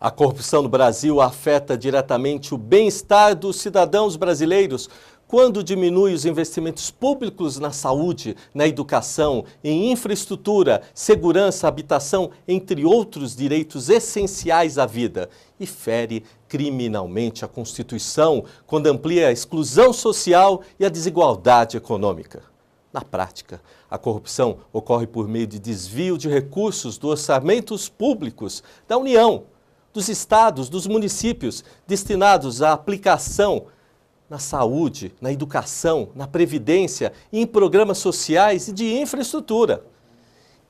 A corrupção no Brasil afeta diretamente o bem-estar dos cidadãos brasileiros quando diminui os investimentos públicos na saúde, na educação, em infraestrutura, segurança, habitação, entre outros direitos essenciais à vida, e fere criminalmente a Constituição quando amplia a exclusão social e a desigualdade econômica. Na prática, a corrupção ocorre por meio de desvio de recursos dos orçamentos públicos da União, dos estados, dos municípios, destinados à aplicação na saúde, na educação, na previdência, em programas sociais e de infraestrutura.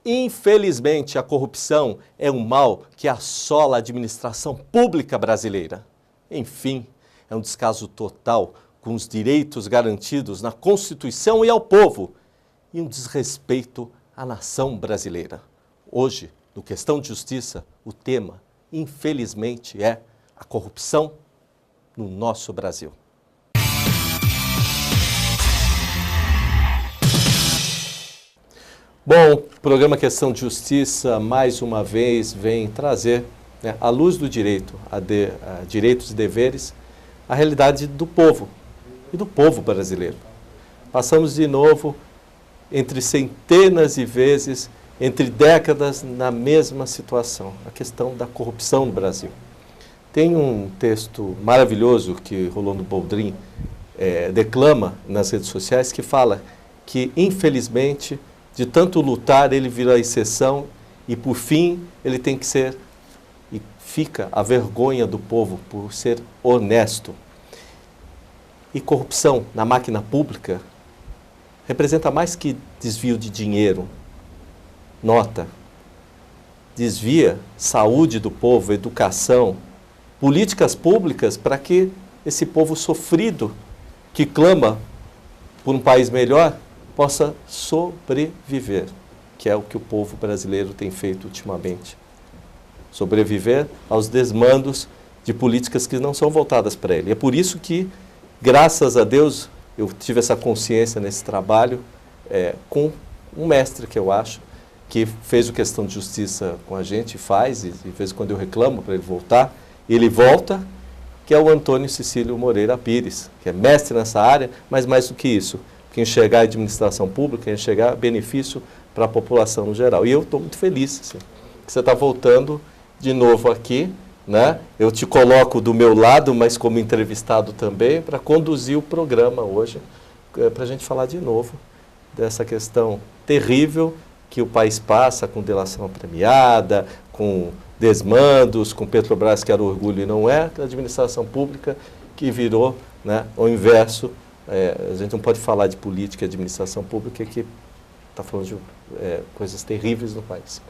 Infelizmente, a corrupção é um mal que assola a administração pública brasileira. Enfim, é um descaso total com os direitos garantidos na Constituição e ao povo, e um desrespeito à nação brasileira. Hoje, no Questão de Justiça, o tema, infelizmente, é a corrupção no nosso Brasil. Bom, o programa Questão de Justiça, mais uma vez, vem trazer, à luz do direito, a direitos e deveres, a realidade do povo e do povo brasileiro. Passamos de novo entre centenas de vezes, entre décadas, na mesma situação, a questão da corrupção no Brasil. Tem um texto maravilhoso que Rolando Boldrin declama nas redes sociais, que fala que, infelizmente, de tanto lutar, ele vira a exceção e, por fim, ele tem que ser, e fica a vergonha do povo por ser honesto. E corrupção na máquina pública representa mais que desvio de dinheiro. Nota, desvia saúde do povo, educação, políticas públicas para que esse povo sofrido, que clama por um país melhor, possa sobreviver, que é o que o povo brasileiro tem feito ultimamente. Sobreviver aos desmandos de políticas que não são voltadas para ele. É por isso que, graças a Deus, eu tive essa consciência nesse trabalho com um mestre que eu acho, que fez o Questão de Justiça com a gente, faz, e de vez em quando eu reclamo para ele voltar, ele volta, que é o Antônio Cecílio Moreira Pires, que é mestre nessa área, mas mais do que isso, que enxergar a administração pública, enxergar benefício para a população no geral. E eu estou muito feliz assim, que você está voltando de novo aqui, né? Eu te coloco do meu lado, mas como entrevistado também, para conduzir o programa hoje, para a gente falar de novo dessa questão terrível que o país passa com delação premiada, com desmandos, com Petrobras que era orgulho e não é, a administração pública que virou, né, o inverso. A gente não pode falar de política e administração pública que está falando de coisas terríveis no país.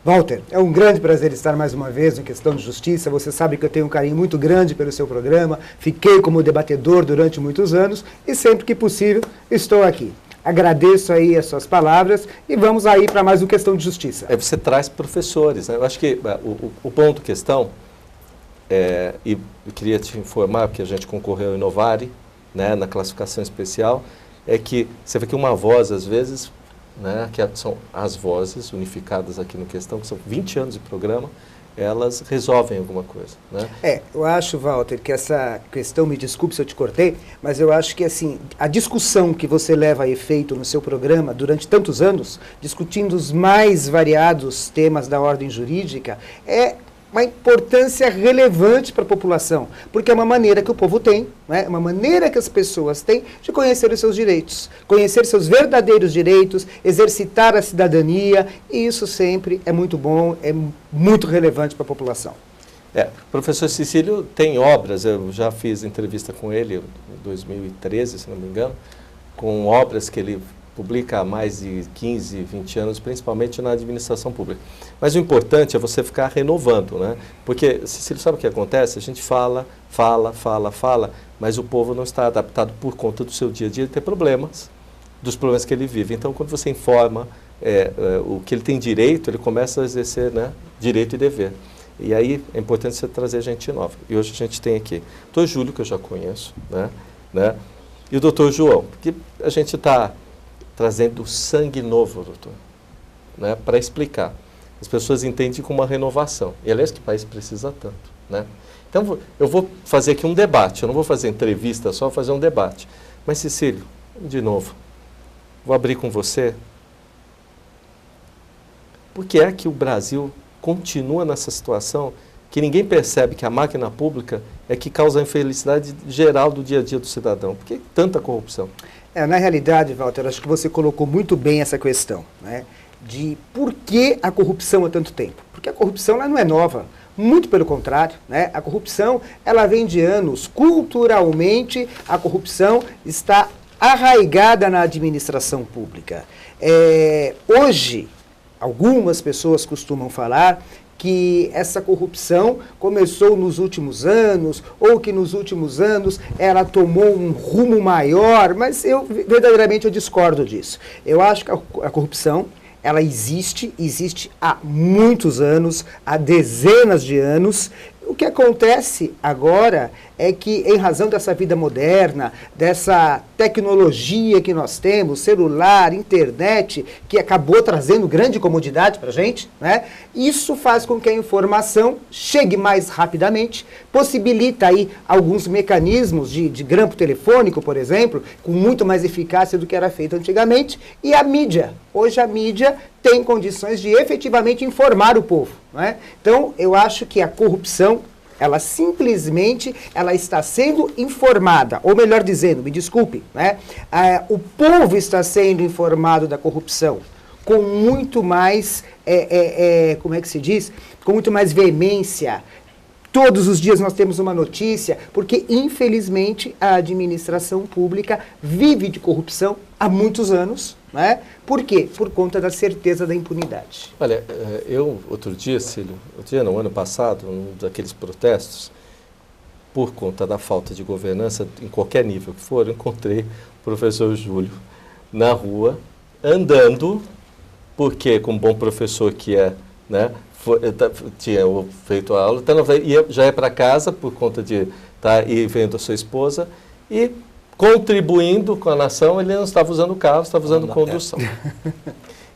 Walter, é um grande prazer estar mais uma vez no Questão de Justiça. Você sabe que eu tenho um carinho muito grande pelo seu programa, fiquei como debatedor durante muitos anos e sempre que possível estou aqui. Agradeço aí as suas palavras e vamos aí para mais um Questão de Justiça. Você traz professores, né? Eu acho que o ponto questão, e eu queria te informar, porque a gente concorreu em Inovari, né, na classificação especial, é que você vê que uma voz, às vezes, né, que são as vozes unificadas aqui no Questão, que são 20 anos de programa, elas resolvem alguma coisa, né? Eu acho, Walter, que essa questão, me desculpe se eu te cortei, mas eu acho que assim, a discussão que você leva a efeito no seu programa durante tantos anos, discutindo os mais variados temas da ordem jurídica, é uma importância relevante para a população, porque é uma maneira que o povo tem, né? É uma maneira que as pessoas têm de conhecer os seus direitos, conhecer seus verdadeiros direitos, exercitar a cidadania, e isso sempre é muito bom, é muito relevante para a população. O professor Cecílio tem obras, eu já fiz entrevista com ele em 2013, se não me engano, com obras que ele publica há mais de 15, 20 anos, principalmente na administração pública. Mas o importante é você ficar renovando, né? Porque, Cecílio, sabe o que acontece? A gente fala, mas o povo não está adaptado por conta do seu dia a dia ter problemas, dos problemas que ele vive. Então, quando você informa o que ele tem direito, ele começa a exercer, né, direito e dever. E aí é importante você trazer gente nova. E hoje a gente tem aqui o doutor Júlio, que eu já conheço, né? E o doutor João, porque a gente está trazendo sangue novo, doutor, né, para explicar. As pessoas entendem como uma renovação. E, aliás, que o país precisa tanto, né? Então, eu vou fazer aqui um debate. Eu não vou fazer entrevista, só vou fazer um debate. Mas, Cecílio, de novo, vou abrir com você. Por que é que o Brasil continua nessa situação que ninguém percebe que a máquina pública é que causa a infelicidade geral do dia a dia do cidadão? Por que tanta corrupção? Na realidade, Walter, acho que você colocou muito bem essa questão, né? De por que a corrupção há tanto tempo. Porque a corrupção ela não é nova. Muito pelo contrário, né? A corrupção ela vem de anos. Culturalmente, a corrupção está arraigada na administração pública. Hoje, algumas pessoas costumam falar que essa corrupção começou nos últimos anos, ou que nos últimos anos ela tomou um rumo maior, mas verdadeiramente eu discordo disso. Eu acho que a corrupção ela existe há muitos anos, há dezenas de anos. O que acontece agora é que, em razão dessa vida moderna, dessa tecnologia que nós temos, celular, internet, que acabou trazendo grande comodidade para a gente, né? Isso faz com que a informação chegue mais rapidamente, possibilita aí alguns mecanismos de grampo telefônico, por exemplo, com muito mais eficácia do que era feito antigamente, e a mídia. Hoje a mídia tem condições de efetivamente informar o povo, né? Então, eu acho que a corrupção ela simplesmente ela está sendo informada, ou melhor dizendo, me desculpe, né? O povo está sendo informado da corrupção com muito mais, como é que se diz? Com muito mais veemência. Todos os dias nós temos uma notícia, porque infelizmente a administração pública vive de corrupção há muitos anos, né? Por quê? Por conta da certeza da impunidade. Olha, outro dia, Cílio, ano passado, um daqueles protestos, por conta da falta de governança, em qualquer nível que for, eu encontrei o professor Júlio na rua, andando, porque, como bom professor que é, né, tinha feito a aula, então já ia para casa por conta de estar vendo a sua esposa e contribuindo com a nação. Ele não estava usando carro, estava usando condução.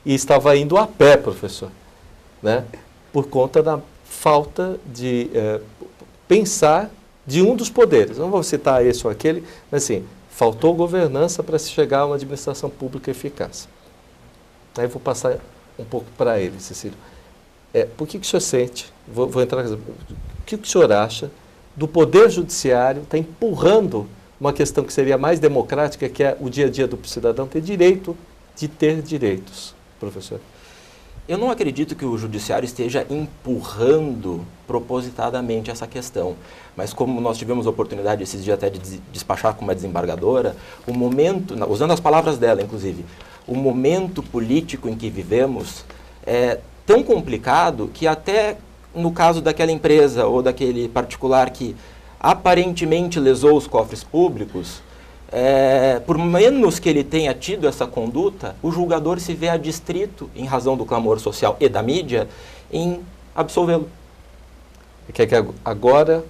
E estava indo a pé, professor, né, por conta da falta de pensar de um dos poderes. Não vou citar esse ou aquele, mas assim, faltou governança para se chegar a uma administração pública eficaz. Aí eu vou passar um pouco para ele, Cecílio. Por que o senhor sente, vou entrar, o que o senhor acha do Poder Judiciário estar empurrando uma questão que seria mais democrática, que é o dia a dia do cidadão ter direito de ter direitos, professor? Eu não acredito que o Judiciário esteja empurrando propositadamente essa questão, mas como nós tivemos a oportunidade esses dias até de despachar com uma desembargadora, o momento, usando as palavras dela inclusive, o momento político em que vivemos é tão complicado que até no caso daquela empresa ou daquele particular que aparentemente lesou os cofres públicos, por menos que ele tenha tido essa conduta, o julgador se vê adstrito, em razão do clamor social e da mídia, em absolvê-lo. Que agora,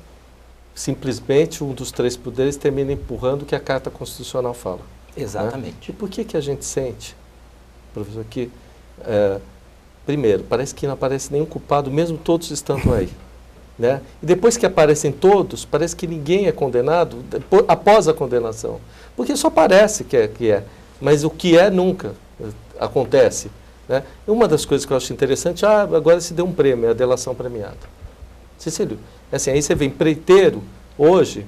simplesmente, um dos três poderes termina empurrando o que a Carta Constitucional fala. Exatamente. Né? E por que a gente sente, professor, que, primeiro, parece que não aparece nenhum culpado, mesmo todos estando aí. Né? E depois que aparecem todos, parece que ninguém é condenado após a condenação. Porque só parece que é, mas o que é nunca acontece. Né? E uma das coisas que eu acho interessante, agora se deu um prêmio, a delação premiada. Cecílio, assim, aí você vê empreiteiro hoje,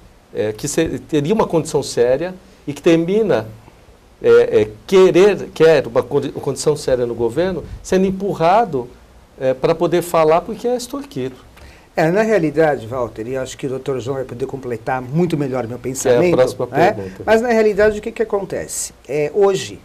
que teria uma condição séria e que termina quer uma condição séria no governo, sendo empurrado para poder falar porque é extorquido. Na realidade, Walter, e acho que o Dr. João vai poder completar muito melhor meu pensamento. A próxima pergunta. Mas, na realidade, o que acontece? Hoje,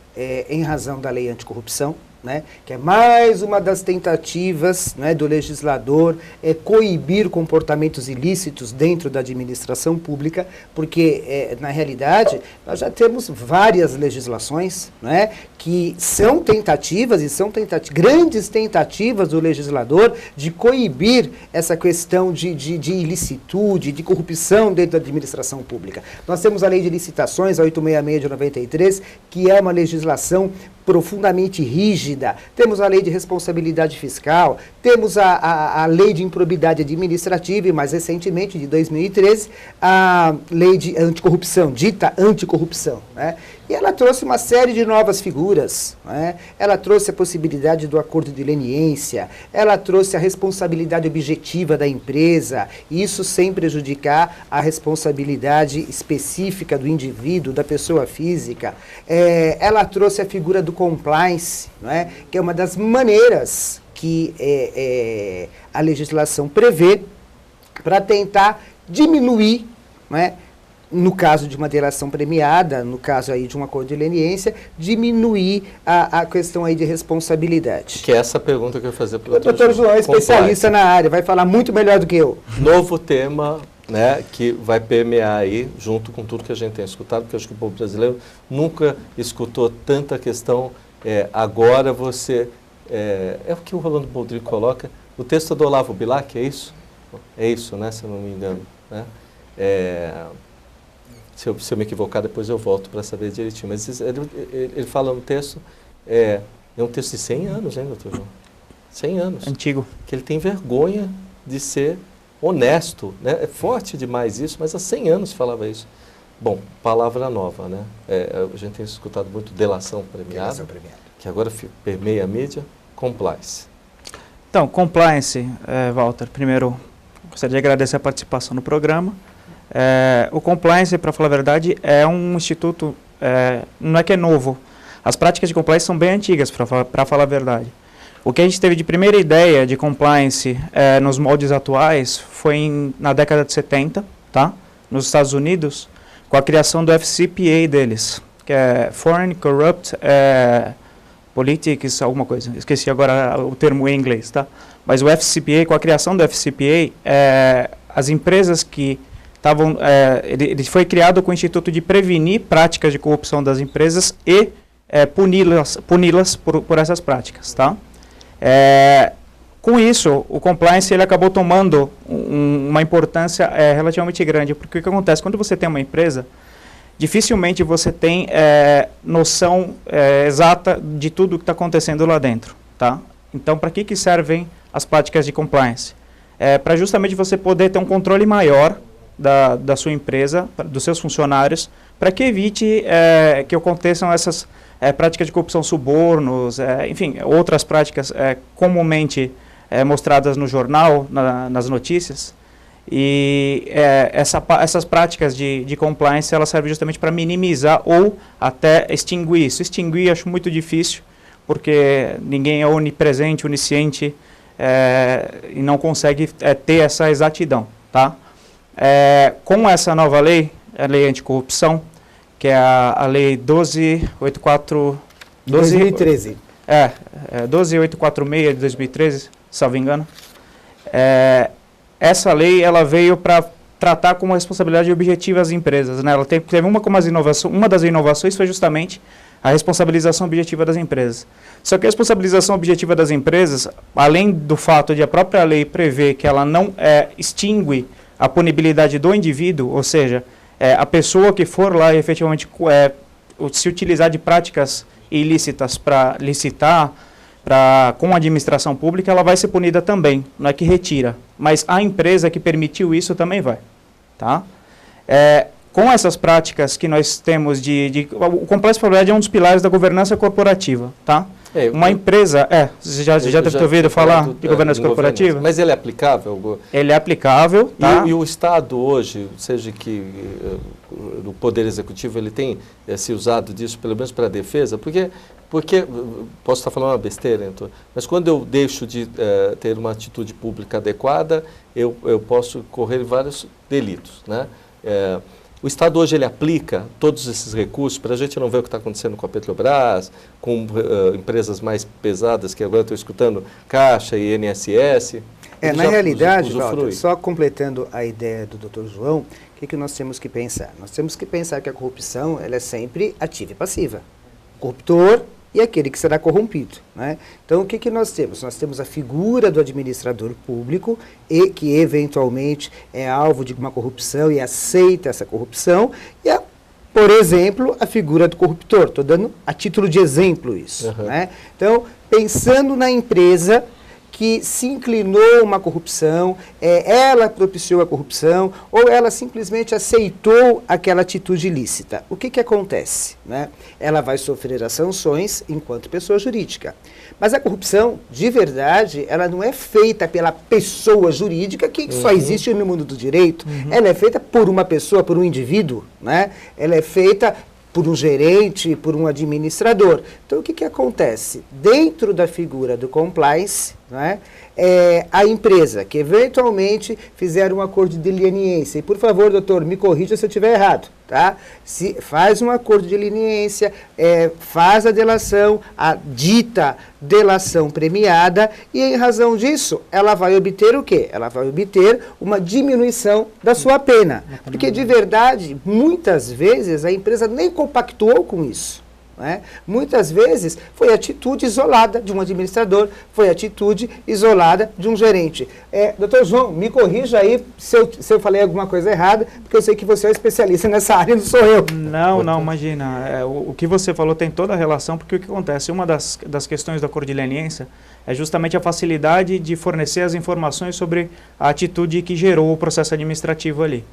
em razão da lei anticorrupção, né, que é mais uma das tentativas, né, do legislador coibir comportamentos ilícitos dentro da administração pública, porque, na realidade, nós já temos várias legislações, né, que são tentativas, e são grandes tentativas do legislador de coibir essa questão de ilicitude, de corrupção dentro da administração pública. Nós temos a Lei de Licitações, a 866 de 93, que é uma legislação profundamente rígida. Temos a Lei de Responsabilidade Fiscal, temos a Lei de Improbidade Administrativa e, mais recentemente, de 2013, a Lei de Anticorrupção, dita anticorrupção, né? E ela trouxe uma série de novas figuras, né? Ela trouxe a possibilidade do acordo de leniência, ela trouxe a responsabilidade objetiva da empresa, isso sem prejudicar a responsabilidade específica do indivíduo, da pessoa física. Ela trouxe a figura do compliance, né? Que é uma das maneiras que a legislação prevê para tentar diminuir, né? No caso de uma delação premiada, no caso aí de um acordo de leniência, diminuir a questão aí de responsabilidade. Que é essa pergunta que eu ia fazer para o doutor João é especialista na área, vai falar muito melhor do que eu. Novo tema, né, que vai permear aí, junto com tudo que a gente tem escutado, porque eu acho que o povo brasileiro nunca escutou tanta questão. Agora você... É o que o Rolando Boldrin coloca. O texto do Olavo Bilac, é isso? É isso, né, se eu não me engano. Né? Se eu me equivocar, depois eu volto para saber direitinho. Mas ele fala no texto, é um texto de 100 anos, hein, doutor João? 100 anos. Antigo. Que ele tem vergonha de ser honesto, né? É forte demais isso, mas há 100 anos falava isso. Bom, palavra nova, né? A gente tem escutado muito delação premiada, que agora permeia a mídia. Compliance. Então, compliance, Walter, primeiro gostaria de agradecer a participação no programa. O compliance, para falar a verdade, é um instituto, não é que é novo. As práticas de compliance são bem antigas, para falar a verdade. O que a gente teve de primeira ideia de compliance nos moldes atuais foi na década de 70, tá? Nos Estados Unidos, com a criação do FCPA deles, que é Foreign Corrupt Politics, alguma coisa. Esqueci agora o termo em inglês, tá? Mas o FCPA, com a criação do FCPA, as empresas que estavam... ele foi criado com o intuito de prevenir práticas de corrupção das empresas e puni-las por essas práticas, tá? Com isso, o compliance ele acabou tomando uma importância relativamente grande, porque o que acontece? Quando você tem uma empresa, dificilmente você tem noção exata de tudo o que está acontecendo lá dentro, tá? Então, para que servem as práticas de compliance? Para justamente você poder ter um controle maior da sua empresa, dos seus funcionários, para que evite que aconteçam essas práticas de corrupção, subornos, enfim, outras práticas comumente mostradas no jornal, nas notícias. E essas práticas de compliance, elas servem justamente para minimizar ou até extinguir isso. Extinguir acho muito difícil, porque ninguém é onipresente, onisciente e não consegue ter essa exatidão, tá? Com essa nova lei, a lei anticorrupção, que é a lei 12.846 de 2013, salvo engano. Essa lei ela veio para tratar com uma responsabilidade objetiva as empresas, né? Ela teve uma das inovações foi justamente a responsabilização objetiva das empresas. Só que a responsabilização objetiva das empresas, além do fato de a própria lei prever que ela não extingue a punibilidade do indivíduo, ou seja, a pessoa que for lá e efetivamente se utilizar de práticas ilícitas para licitar com a administração pública, ela vai ser punida também, não é que retira, mas a empresa que permitiu isso também vai, tá? Com essas práticas que nós temos o compliance, na verdade, é um dos pilares da governança corporativa, tá? Uma empresa, você já deve ter ouvido falar de governança corporativa? Mas ele é aplicável? Ele é aplicável, tá? E o Estado hoje, seja que o Poder Executivo, ele tem se usado disso, pelo menos para a defesa? Porque posso estar falando uma besteira, então, mas quando eu deixo de ter uma atitude pública adequada, eu posso correr vários delitos, né? O Estado hoje ele aplica todos esses recursos para a gente não ver o que está acontecendo com a Petrobras, com empresas mais pesadas, que agora estou escutando, Caixa e INSS. Na realidade, Walter, só completando a ideia do Dr. João, o que nós temos que pensar? Nós temos que pensar que a corrupção ela é sempre ativa e passiva. O corruptor e aquele que será corrompido, né? Então, o que nós temos? Nós temos a figura do administrador público, e que eventualmente é alvo de uma corrupção e aceita essa corrupção, e por exemplo, a figura do corruptor. Estou dando a título de exemplo isso. Né? Então, pensando na empresa que se inclinou a uma corrupção, ela propiciou a corrupção, ou ela simplesmente aceitou aquela atitude ilícita. O que acontece? Né? Ela vai sofrer as sanções enquanto pessoa jurídica. Mas a corrupção, de verdade, ela não é feita pela pessoa jurídica, que só existe no mundo do direito. Ela é feita por uma pessoa, por um indivíduo, né? Ela é feita por um gerente, por um administrador. Então, o que acontece? Dentro da figura do compliance, né, a empresa que eventualmente fizer um acordo de leniência, e por favor, doutor, me corrija se eu estiver errado, tá? Se faz um acordo de leniência, faz a delação, a dita delação premiada, e em razão disso, ela vai obter o quê? Ela vai obter uma diminuição da sua pena. Porque, de verdade, muitas vezes a empresa nem compactuou com isso. Né? Muitas vezes foi atitude isolada de um administrador, foi atitude isolada de um gerente. Doutor João, me corrija aí se eu falei alguma coisa errada, porque eu sei que você é especialista nessa área, não sou eu. Não, imagina. O que você falou tem toda a relação, porque o que acontece? Uma das questões da acordo de leniência é justamente a facilidade de fornecer as informações sobre a atitude que gerou o processo administrativo ali.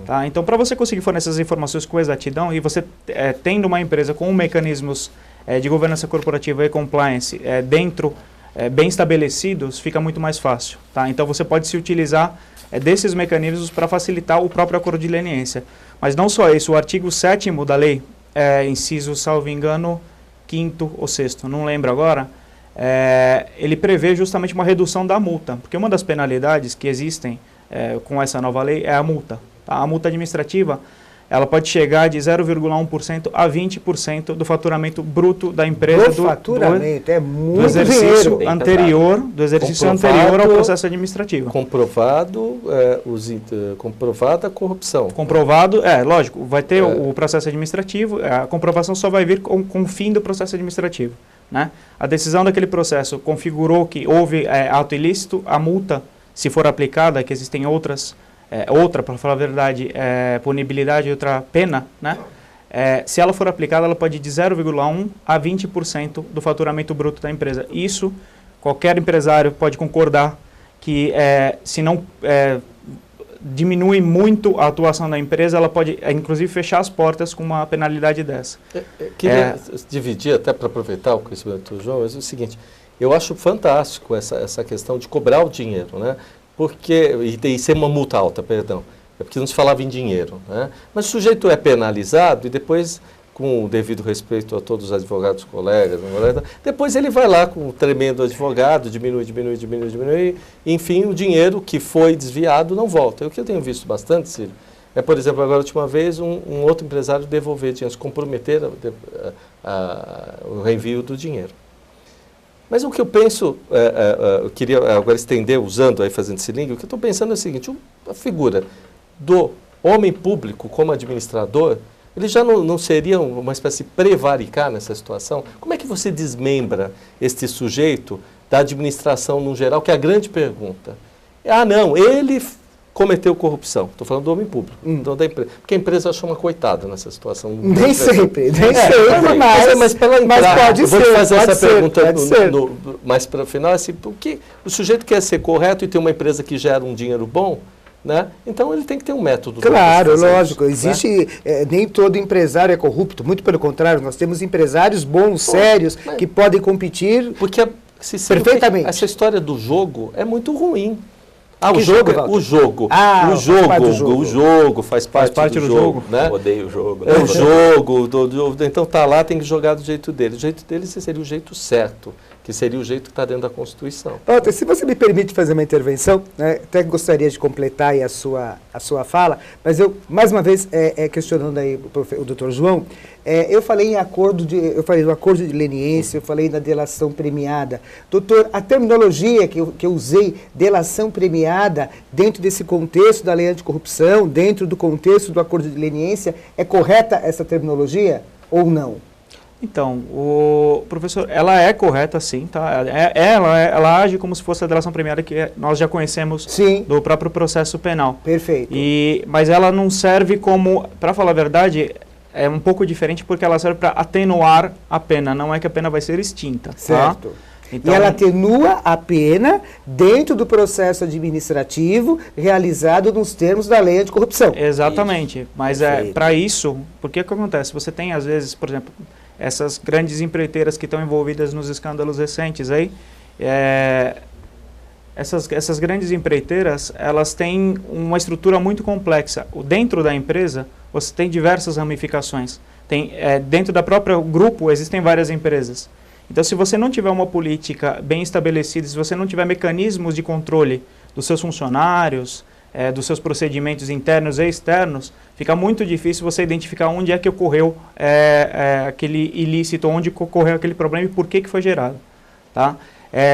Tá? Então, para você conseguir fornecer essas informações com exatidão, e você tendo uma empresa com mecanismos de governança corporativa e compliance bem estabelecidos, fica muito mais fácil. Tá? Então, você pode se utilizar desses mecanismos para facilitar o próprio acordo de leniência. Mas não só isso, o artigo 7º da lei, inciso, salvo engano, 5º ou 6º, não lembro agora, ele prevê justamente uma redução da multa, porque uma das penalidades que existem com essa nova lei é a multa. Tá? A multa administrativa, ela pode chegar de 0,1% a 20% do faturamento bruto da empresa do exercício anterior, ao processo administrativo. Comprovada a corrupção. Comprovado, lógico, vai ter o processo administrativo, a comprovação só vai vir com o fim do processo administrativo. Né? A decisão daquele processo configurou que houve ato ilícito, a multa, se for aplicada, que existem outra, para falar a verdade, punibilidade e outra pena, né? Se ela for aplicada, ela pode ir de 0,1% a 20% do faturamento bruto da empresa. Isso, qualquer empresário pode concordar que se não diminui muito a atuação da empresa, ela pode, inclusive, fechar as portas com uma penalidade dessa. Queria dividir, até para aproveitar o conhecimento do João, mas é o seguinte, eu acho fantástico essa questão de cobrar o dinheiro, né? E ser uma multa alta, perdão, porque não se falava em dinheiro, né? Mas o sujeito é penalizado e depois, com o devido respeito a todos os advogados colegas, depois ele vai lá com um tremendo advogado, diminui, e, enfim, o dinheiro que foi desviado não volta. O que eu tenho visto bastante, Círio, por exemplo, agora a última vez, um outro empresário devolver dinheiro, se comprometer o reenvio do dinheiro. Mas o que eu penso, eu queria agora estender, fazendo esse link, o que eu estou pensando é o seguinte, a figura do homem público como administrador, ele já não seria uma espécie de prevaricar nessa situação? Como é que você desmembra este sujeito da administração no geral, que é a grande pergunta? Não, ele cometeu corrupção. Estou falando do homem público, então da empresa. Porque a empresa achou uma coitada nessa situação. Nem sempre, mas pela entrada, pode ser. Vou te fazer essa pergunta mais para o final, assim, porque o sujeito quer ser correto e ter uma empresa que gera um dinheiro bom, né? Então ele tem que ter um método. Claro, lógico. Existe, nem todo empresário é corrupto, muito pelo contrário, nós temos empresários bons, sérios, que podem competir perfeitamente. Essa história do jogo é muito ruim. O jogo faz parte do jogo, né? Odeio o jogo. Né? O jogo, então tá lá, tem que jogar do jeito dele. O jeito dele seria o jeito certo, que seria o jeito que está dentro da Constituição. Walter, se você me permite fazer uma intervenção, né, até gostaria de completar aí a sua fala, mas eu, mais uma vez, questionando aí o doutor João, eu falei do acordo de leniência, eu falei da delação premiada. Doutor, a terminologia que eu usei, delação premiada, dentro desse contexto da lei anticorrupção, dentro do contexto do acordo de leniência, é correta essa terminologia ou não? Então, o professor, ela é correta sim, tá? Ela age como se fosse a delação premiada que nós já conhecemos Sim. do próprio processo penal. Perfeito. Mas ela não serve como, para falar a verdade, é um pouco diferente porque ela serve para atenuar a pena, não é que a pena vai ser extinta. Certo. Tá? Então, e ela atenua a pena dentro do processo administrativo realizado nos termos da lei anticorrupção. exatamente, mas Perfeito. para isso, porque que acontece? Você tem às vezes, por exemplo, essas grandes empreiteiras que estão envolvidas nos escândalos recentes aí, essas grandes empreiteiras, elas têm uma estrutura muito complexa. Dentro da empresa, você tem diversas ramificações. Dentro da própria grupo, existem várias empresas. Então, se você não tiver uma política bem estabelecida, se você não tiver mecanismos de controle dos seus funcionários, dos seus procedimentos internos e externos, fica muito difícil você identificar onde é que ocorreu aquele ilícito, onde ocorreu aquele problema e por que foi gerado. Tá?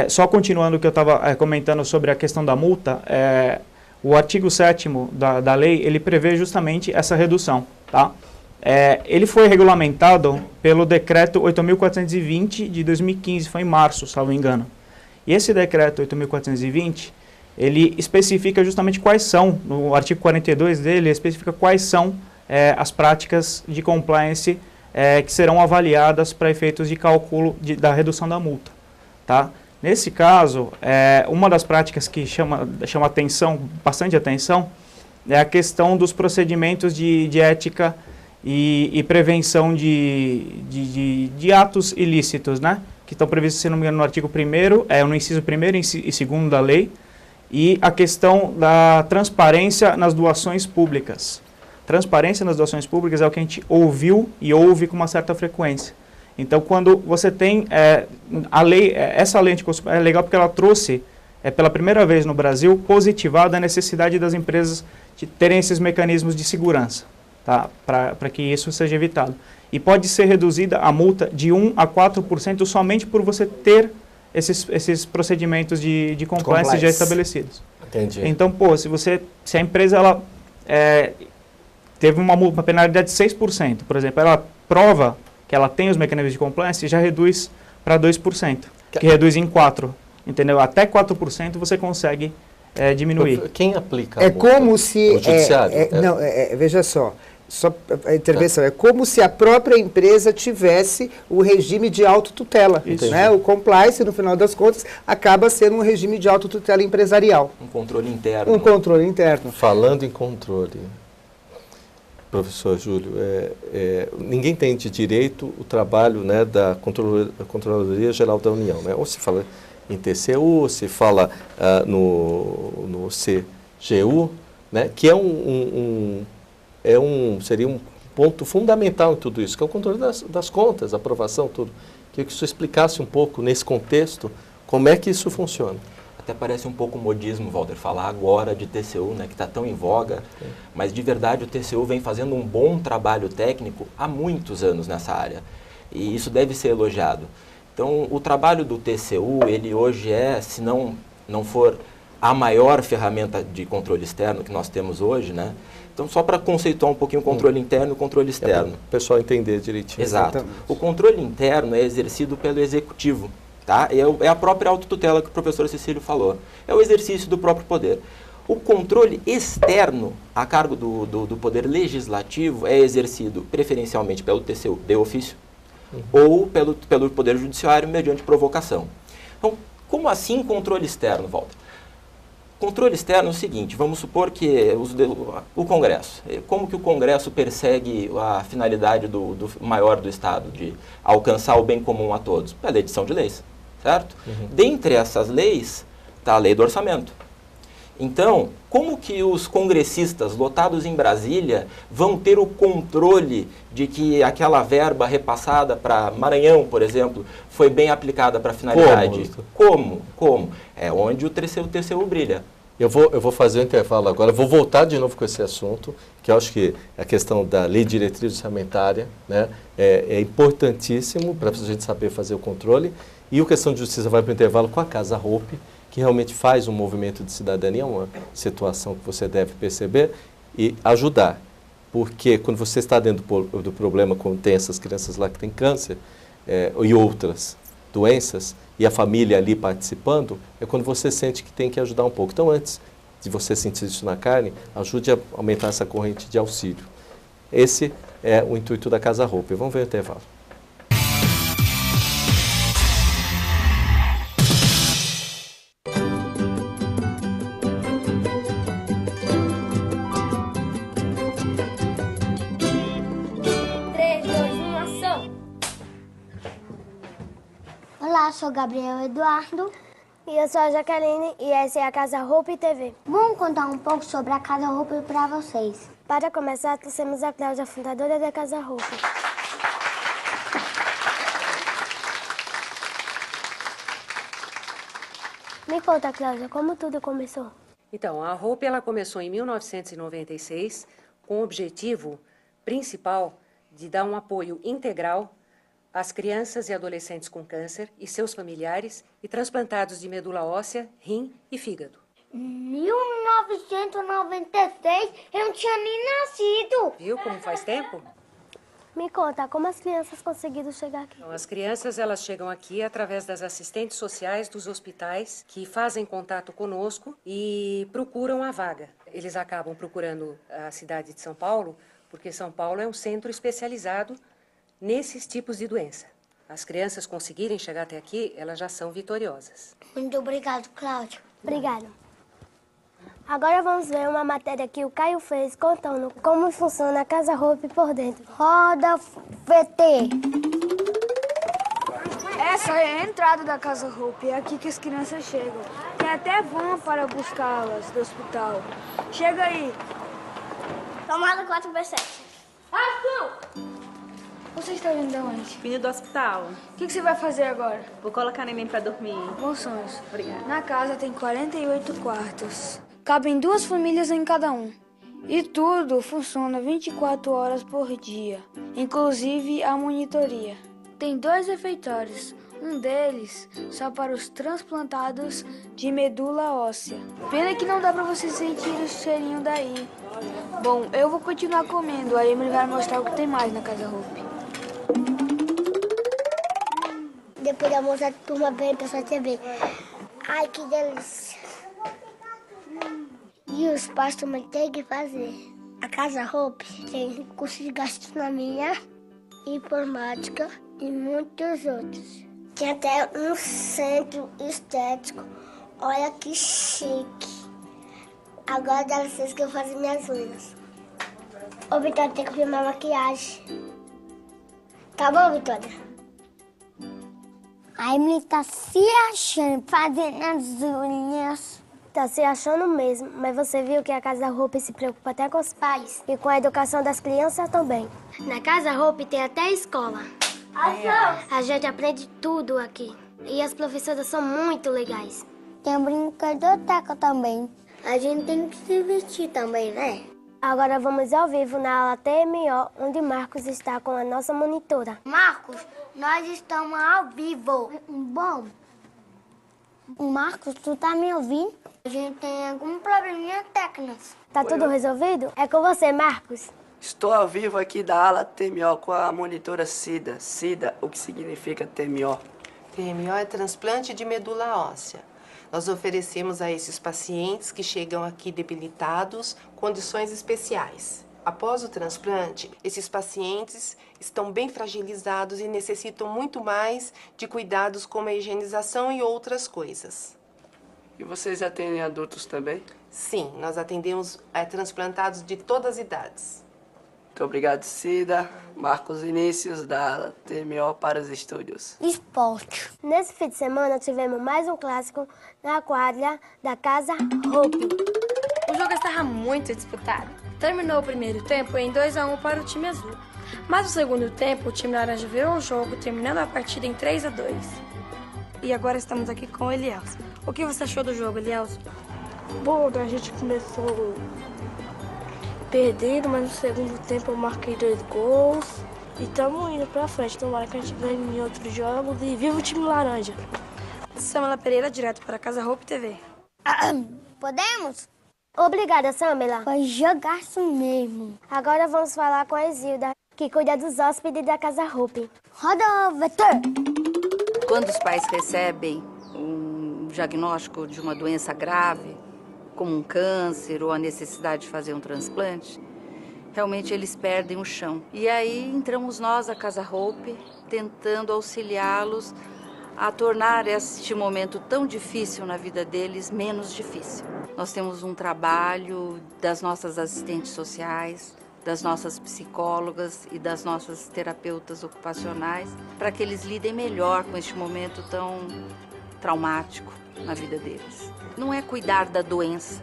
Só continuando o que eu estava comentando sobre a questão da multa, o artigo 7º da lei, ele prevê justamente essa redução. Tá? Ele foi regulamentado pelo decreto 8.420 de 2015, foi em março, salvo engano. E esse decreto 8.420, ele especifica justamente quais são, no artigo 42 dele, especifica quais são as práticas de compliance que serão avaliadas para efeitos de cálculo da redução da multa. Tá? Nesse caso, uma das práticas que chama atenção, bastante atenção, é a questão dos procedimentos de ética e prevenção de atos ilícitos, né? Que estão previstos, se não me engano, no artigo 1º, no inciso 1º e 2º da lei, e a questão da transparência nas doações públicas. Transparência nas doações públicas é o que a gente ouviu e ouve com uma certa frequência. Então, quando você tem a lei, essa lei anticorrupção é legal porque ela trouxe, pela primeira vez no Brasil, positivada a necessidade das empresas de terem esses mecanismos de segurança, tá? Para que isso seja evitado. E pode ser reduzida a multa de 1% a 4% somente por você ter esses procedimentos de compliance já estabelecidos. Entendi. Então, se a empresa ela, teve uma penalidade de 6%, por exemplo, ela prova que ela tem os mecanismos de compliance, já reduz para 2%, que reduz em 4%, entendeu? Até 4% você consegue diminuir. Quem aplica É como se... O judiciário? Não, veja só a intervenção, é como se a própria empresa tivesse o regime de autotutela. Né? O compliance, no final das contas, acaba sendo um regime de autotutela empresarial. Um controle interno. Um controle interno. Falando em controle, professor Júlio, ninguém tem de direito o trabalho, né, da Controladoria Geral da União. Né? Ou se fala em TCU, se fala no CGU, né, que seria um ponto fundamental em tudo isso, que é o controle das contas, aprovação, tudo. Queria que o senhor explicasse um pouco, nesse contexto, como é que isso funciona. Até parece um pouco modismo, Walter, falar agora de TCU, né, que está tão em voga, mas de verdade o TCU vem fazendo um bom trabalho técnico há muitos anos nessa área, e isso deve ser elogiado. Então, o trabalho do TCU, ele hoje se não for a maior ferramenta de controle externo que nós temos hoje, né? Então, só para conceituar um pouquinho o controle interno e o controle externo. Para o pessoal entender direitinho. Exato. O controle interno é exercido pelo executivo. Tá? É a própria autotutela que o professor Cecílio falou. É o exercício do próprio poder. O controle externo, a cargo do poder legislativo, é exercido preferencialmente pelo TCU de ofício ou pelo poder judiciário mediante provocação. Então, como assim controle externo, Walter? Controle externo é o seguinte, vamos supor que o Congresso, como que o Congresso persegue a finalidade do maior do Estado, de alcançar o bem comum a todos? Pela edição de leis, certo? Dentre essas leis está a lei do orçamento. Então, como que os congressistas lotados em Brasília vão ter o controle de que aquela verba repassada para Maranhão, por exemplo, foi bem aplicada para a finalidade? Como? É onde o TCU brilha. Eu vou fazer um intervalo agora, vou voltar de novo com esse assunto, que eu acho que a questão da lei de diretriz orçamentária, né, é importantíssimo para a gente saber fazer o controle. E a questão de justiça vai para o intervalo com a Casa Hope, que realmente faz um movimento de cidadania, uma situação que você deve perceber e ajudar. porque quando você está dentro do problema, quando tem essas crianças lá que têm câncer e outras doenças, e a família ali participando, é quando você sente que tem que ajudar um pouco. Então, antes de você sentir isso na carne, ajude a aumentar essa corrente de auxílio. Esse é o intuito da Casa Hope. Vamos ver o intervalo. Olá, sou Gabriel Eduardo. E eu sou a Jaqueline e essa é a Casa Hope TV. Vamos contar um pouco sobre a Casa Hope para vocês. Para começar, trouxemos a Cláudia, fundadora da Casa Hope. Me conta, Cláudia, como tudo começou? Então, a Hope ela começou em 1996 com o objetivo principal de dar um apoio integral às crianças e adolescentes com câncer e seus familiares e transplantados de medula óssea, rim e fígado. 1996, eu não tinha nem nascido. Viu como faz tempo? Me conta, como as crianças conseguiram chegar aqui? Então, as crianças elas chegam aqui através das assistentes sociais dos hospitais que fazem contato conosco e procuram a vaga. Eles acabam procurando a cidade de São Paulo, porque São Paulo é um centro especializado nesses tipos de doença. As crianças conseguirem chegar até aqui, elas já são vitoriosas. Muito obrigado, Cláudia. Obrigada. Agora vamos ver uma matéria que o Caio fez contando como funciona a Casa Hope por dentro. Roda VT. Essa é a entrada da Casa Hope. É aqui que as crianças chegam. Tem até van para buscá-las do hospital. Chega aí. Tomada 4/7. Ação! Você está vindo de onde? Vindo do hospital. O que você vai fazer agora? Vou colocar neném pra dormir. Bons sonhos. Obrigada. Na casa tem 48 quartos. Cabem 2 famílias em cada um. E tudo funciona 24 horas por dia, inclusive a monitoria. Tem 2 refeitórios. Um deles só para os transplantados de medula óssea. Pena que não dá para você sentir o cheirinho daí. Bom, eu vou continuar comendo. A Emily vai mostrar o que tem mais na Casa Hope. Depois da moça, a turma vem pra sua TV. Ai, que delícia. E os pais também têm que fazer. A Casa Hope tem curso de gastronomia, informática e muitos outros. Tem até um centro estético. Olha que chique. Agora dá licença que eu vou fazer minhas unhas. Ô, Vitória, tem que filmar maquiagem. Tá bom, Vitória? A Emily tá se achando, fazendo as unhas. Tá se achando mesmo, mas você viu que a Casa Hope se preocupa até com os pais e com a educação das crianças também. Na Casa Hope tem até escola. A gente aprende tudo aqui. E as professoras são muito legais. Tem um brinquedoteca também. A gente tem que se divertir também, né? Agora vamos ao vivo na aula TMO, onde Marcos está com a nossa monitora. Marcos, nós estamos ao vivo. Bom, Marcos, tu tá me ouvindo? A gente tem algum probleminha técnico. Tá tudo resolvido? É com você, Marcos. Estou ao vivo aqui da ala TMO com a monitora Cida. Cida, o que significa TMO? TMO é transplante de medula óssea. Nós oferecemos a esses pacientes que chegam aqui debilitados condições especiais. Após o transplante, esses pacientes estão bem fragilizados e necessitam muito mais de cuidados como a higienização e outras coisas. E vocês atendem adultos também? Sim, nós atendemos transplantados de todas as idades. Muito obrigado, Cida. Marcos Vinícius, da TMO para os estúdios. Esporte. Nesse fim de semana tivemos mais um clássico na quadra da Casa Hope. O jogo estava muito disputado. Terminou o primeiro tempo em 2-1 para o time azul. Mas no segundo tempo, o time laranja virou o jogo, terminando a partida em 3-2. E agora estamos aqui com o Elielson. O que você achou do jogo, Elielson? Bom, a gente começou perdendo, mas no segundo tempo eu marquei 2 gols. E estamos indo pra frente. Tomara que a gente ganhe em outros jogos. E viva o time laranja. Samela Pereira, direto para a Casa Hope TV. Podemos? Obrigada, Samela. Foi jogaço mesmo. Agora vamos falar com a Isilda, que cuida dos hóspedes da Casa Hope. Roda, vetor! Quando os pais recebem um diagnóstico de uma doença grave, como um câncer ou a necessidade de fazer um transplante, realmente eles perdem o chão. E aí entramos nós, a Casa Hope, tentando auxiliá-los a tornar este momento tão difícil na vida deles menos difícil. Nós temos um trabalho das nossas assistentes sociais, das nossas psicólogas e das nossas terapeutas ocupacionais, para que eles lidem melhor com este momento tão traumático na vida deles. Não é cuidar da doença,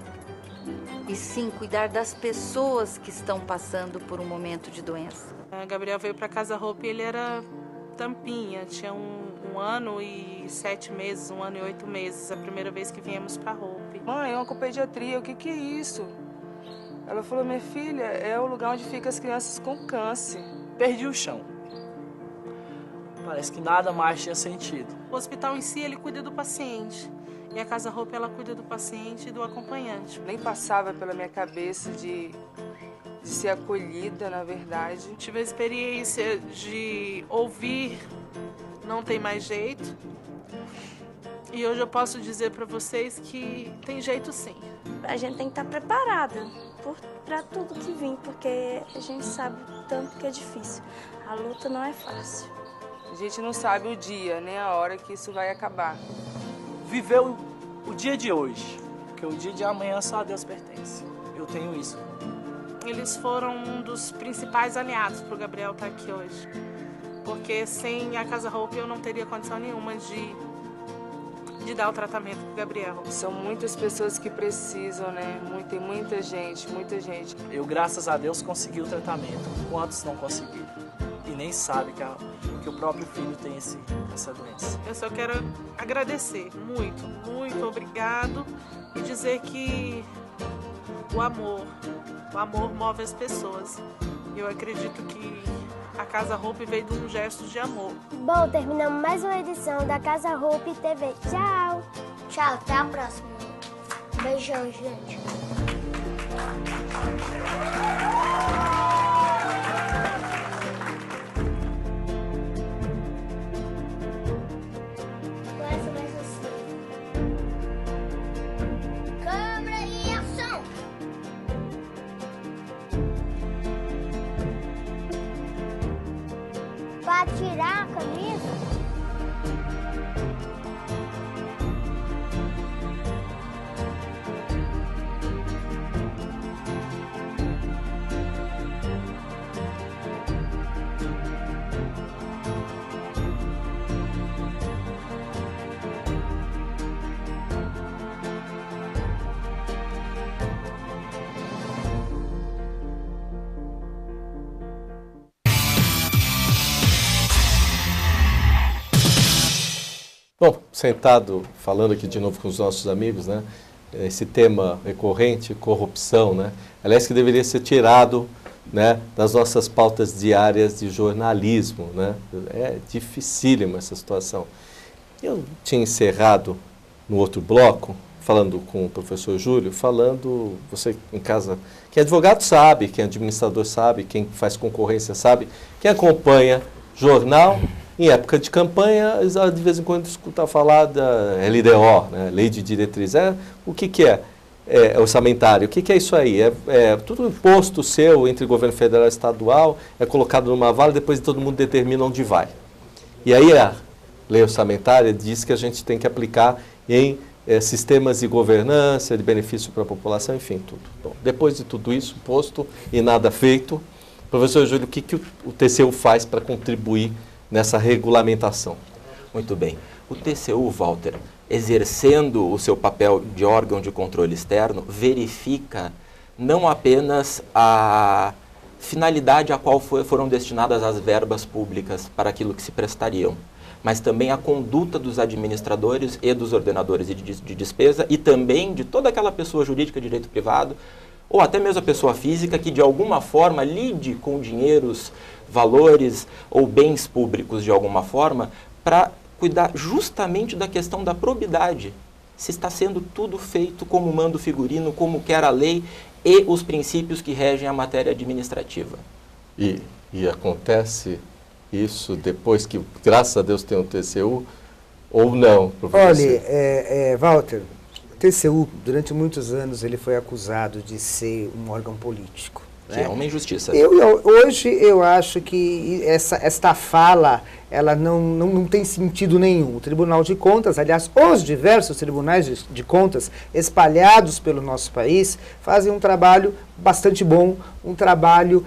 e sim cuidar das pessoas que estão passando por um momento de doença. Gabriel veio para a Casa Hope, ele era tampinha, tinha um ano e 7 meses, 1 ano e 8 meses, a primeira vez que viemos para a Hope. Mãe, é uma oncopediatria, o que é isso? Ela falou, minha filha, é o lugar onde ficam as crianças com câncer. Perdi o chão. Parece que nada mais tinha sentido. O hospital em si, ele cuida do paciente. E a Casa Hope, ela cuida do paciente e do acompanhante. Nem passava pela minha cabeça de ser acolhida, na verdade. Tive a experiência de ouvir não tem mais jeito. E hoje eu posso dizer para vocês que tem jeito sim. A gente tem que estar preparada para tudo que vem, porque a gente sabe tanto que é difícil. A luta não é fácil. A gente não sabe o dia, nem a hora que isso vai acabar. Viver o dia de hoje, porque o dia de amanhã só a Deus pertence. Eu tenho isso. Eles foram um dos principais aliados para o Gabriel estar aqui hoje. Porque sem a Casa Hope eu não teria condição nenhuma de dar o tratamento para o Gabriel. São muitas pessoas que precisam, né? Tem muita gente, muita gente. Eu, graças a Deus, consegui o tratamento. Quantos não conseguiram? E nem sabem que o próprio filho tem essa doença. Eu só quero agradecer muito, muito obrigado e dizer que o amor move as pessoas. Eu acredito que a Casa Hope veio de um gesto de amor. Bom, terminamos mais uma edição da Casa Hope TV. Tchau! Tchau, até a próxima. Beijão, gente. Câmera e ação! Pra tirar a camisa? Bom, sentado, falando aqui de novo com os nossos amigos, né? Esse tema recorrente, corrupção, né? Aliás, que deveria ser tirado, né, das nossas pautas diárias de jornalismo, né? É dificílima essa situação. Eu tinha encerrado no outro bloco, falando com o professor Júlio, você em casa, quem é advogado sabe, quem é administrador sabe, quem faz concorrência sabe, quem acompanha jornal, em época de campanha, de vez em quando escuta falar da LDO, né, Lei de Diretriz. O que é? É orçamentário. O que é isso aí? É tudo imposto seu entre governo federal e estadual, é colocado numa vala e depois todo mundo determina onde vai. E aí a lei orçamentária diz que a gente tem que aplicar em sistemas de governança, de benefício para a população, enfim, tudo. Bom, depois de tudo isso posto e nada feito, professor Júlio, o que o TCU faz para contribuir nessa regulamentação? Muito bem. O TCU, Walter, exercendo o seu papel de órgão de controle externo, verifica não apenas a finalidade a qual foram destinadas as verbas públicas para aquilo que se prestariam, mas também a conduta dos administradores e dos ordenadores de despesa e também de toda aquela pessoa jurídica de direito privado, ou até mesmo a pessoa física que de alguma forma lide com dinheiros, valores ou bens públicos de alguma forma para cuidar justamente da questão da probidade se está sendo tudo feito como manda o figurino, como quer a lei e os princípios que regem a matéria administrativa. E acontece isso depois que, graças a Deus, tem um TCU, ou não, professor? Olha, Walter, o TCU, durante muitos anos, ele foi acusado de ser um órgão político. Que é uma injustiça. Hoje eu acho que esta fala, ela não tem sentido nenhum. O Tribunal de Contas, aliás, os diversos tribunais de contas espalhados pelo nosso país, fazem um trabalho bastante bom, um trabalho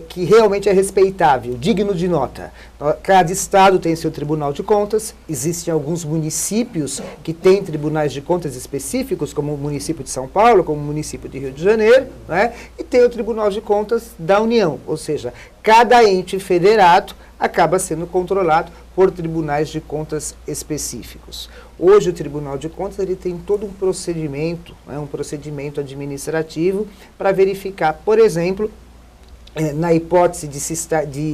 que realmente é respeitável, digno de nota. Cada estado tem seu Tribunal de Contas, existem alguns municípios que têm tribunais de contas específicos, como o município de São Paulo, como o município de Rio de Janeiro, né? E tem o Tribunal de Contas da União, ou seja, cada ente federado acaba sendo controlado por tribunais de contas específicos. Hoje o Tribunal de Contas ele tem todo um procedimento, né, um procedimento administrativo para verificar, por exemplo, na hipótese de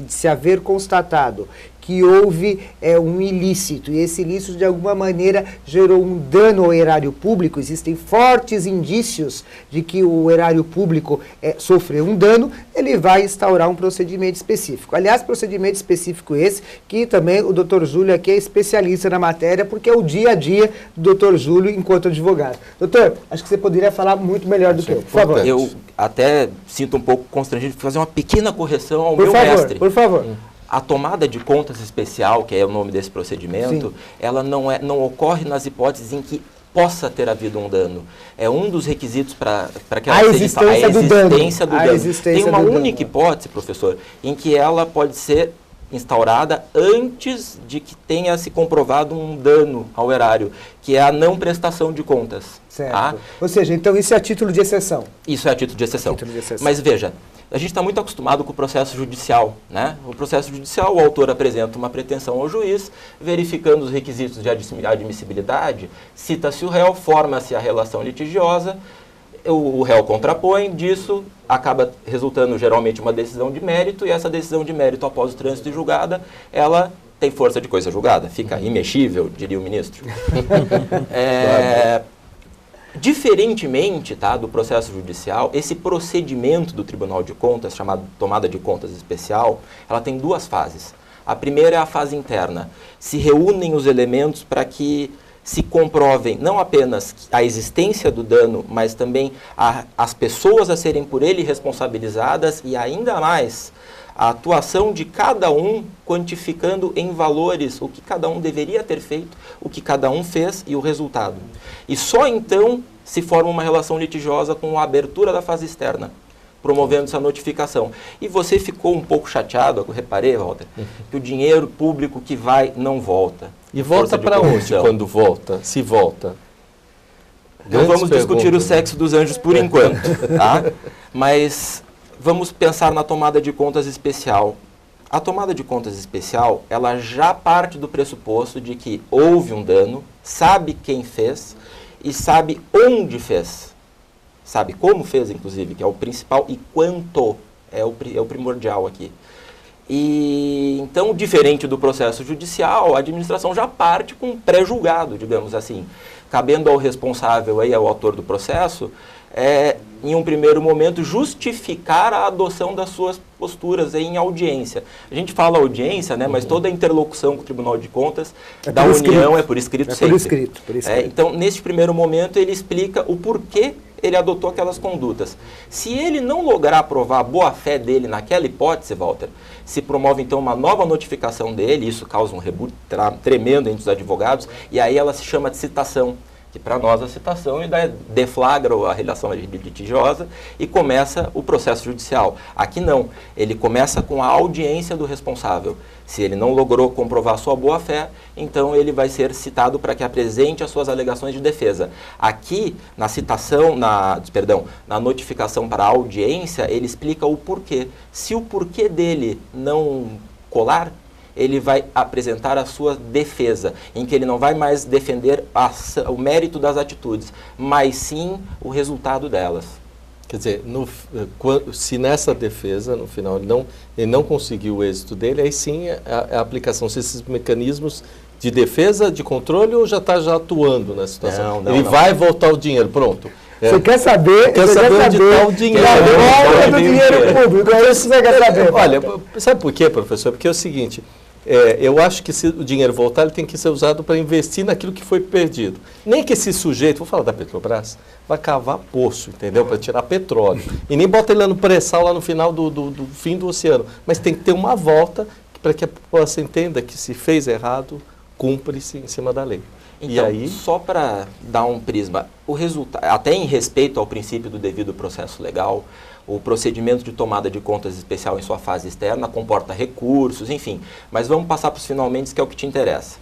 se haver constatado que houve um ilícito, e esse ilícito de alguma maneira gerou um dano ao erário público, existem fortes indícios de que o erário público sofreu um dano, ele vai instaurar um procedimento específico. Aliás, procedimento específico esse, que também o Dr. Júlio aqui é especialista na matéria, porque é o dia a dia do Dr. Júlio enquanto advogado. Doutor, acho que você poderia falar muito melhor do que eu, por favor. Eu até sinto um pouco constrangido de fazer uma pequena correção ao meu mestre. Por favor. A tomada de contas especial, que é o nome desse procedimento, ela não ocorre nas hipóteses em que possa ter havido um dano. É um dos requisitos para que ela seja instalada. A existência do dano. Tem uma única hipótese, professor, em que ela pode ser instaurada antes de que tenha se comprovado um dano ao erário, que é a não prestação de contas. Certo. Tá? Ou seja, então isso é a título de exceção. Isso é a título de exceção. Mas veja, a gente está muito acostumado com o processo judicial, né? O processo judicial, o autor apresenta uma pretensão ao juiz, verificando os requisitos de admissibilidade, cita-se o réu, forma-se a relação litigiosa, o réu contrapõe, disso acaba resultando geralmente uma decisão de mérito, e essa decisão de mérito, após o trânsito e julgada, ela tem força de coisa julgada, fica imexível, diria o ministro. Diferentemente, tá, do processo judicial, esse procedimento do Tribunal de Contas, chamado tomada de contas especial, ela tem duas fases. A primeira é a fase interna. Se reúnem os elementos para que se comprovem não apenas a existência do dano, mas também as pessoas a serem por ele responsabilizadas e ainda mais a atuação de cada um, quantificando em valores o que cada um deveria ter feito, o que cada um fez e o resultado. E só então se forma uma relação litigiosa com a abertura da fase externa, promovendo essa notificação. E você ficou um pouco chateado, eu reparei, Walter, que o dinheiro público que vai não volta. E volta para onde quando volta? Se volta? Não vamos discutir o sexo dos anjos por enquanto, tá? Mas vamos pensar na tomada de contas especial. A tomada de contas especial, ela já parte do pressuposto de que houve um dano, sabe quem fez e sabe onde fez. Sabe como fez, inclusive, que é o principal, e quanto é o primordial aqui. E então, diferente do processo judicial, a administração já parte com um pré-julgado, digamos assim, cabendo ao responsável, aí, ao autor do processo, em um primeiro momento, justificar a adoção das suas posturas em audiência. A gente fala audiência, né, mas toda a interlocução com o Tribunal de Contas da União é por escrito sempre. Por escrito. Então, neste primeiro momento, ele explica o porquê ele adotou aquelas condutas. Se ele não lograr provar a boa-fé dele naquela hipótese, Walter, se promove então uma nova notificação dele, isso causa um rebuliço tremendo entre os advogados, e aí ela se chama de citação, que para nós a citação deflagra a relação litigiosa e começa o processo judicial. Aqui não, ele começa com a audiência do responsável. Se ele não logrou comprovar sua boa-fé, então ele vai ser citado para que apresente as suas alegações de defesa. Aqui, na citação, na notificação para a audiência, ele explica o porquê. Se o porquê dele não colar, ele vai apresentar a sua defesa, em que ele não vai mais defender o mérito das atitudes, mas sim o resultado delas. Quer dizer, se nessa defesa, no final, ele não conseguiu o êxito dele, aí sim a aplicação desses mecanismos de defesa, de controle, ou já está atuando na situação? Não, Ele vai voltar o dinheiro, pronto. Você quer saber? Quer saber onde está o dinheiro? Da volta do dinheiro público, é isso que você quer saber. Olha, sabe por quê, professor? Porque é o seguinte, eu acho que se o dinheiro voltar, ele tem que ser usado para investir naquilo que foi perdido. Nem que esse sujeito, vou falar da Petrobras, vai cavar poço, entendeu? Para tirar petróleo. E nem bota ele lá no pré-sal, lá no final do fim do oceano. Mas tem que ter uma volta para que a população entenda que se fez errado, cumpre-se em cima da lei. Então, e aí, só para dar um prisma, o resultado, até em respeito ao princípio do devido processo legal, o procedimento de tomada de contas especial em sua fase externa comporta recursos, enfim. Mas vamos passar para os finalmente, que é o que te interessa.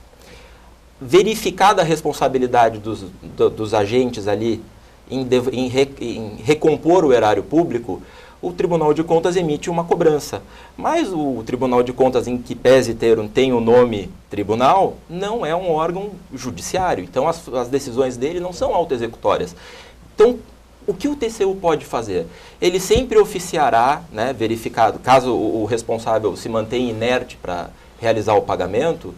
Verificada a responsabilidade dos agentes ali em recompor o erário público, o Tribunal de Contas emite uma cobrança. Mas o Tribunal de Contas, em que pese tem o nome tribunal, não é um órgão judiciário. Então, as decisões dele não são autoexecutórias. Então, o que o TCU pode fazer? Ele sempre oficiará, né, verificado, caso o responsável se mantenha inerte para realizar o pagamento,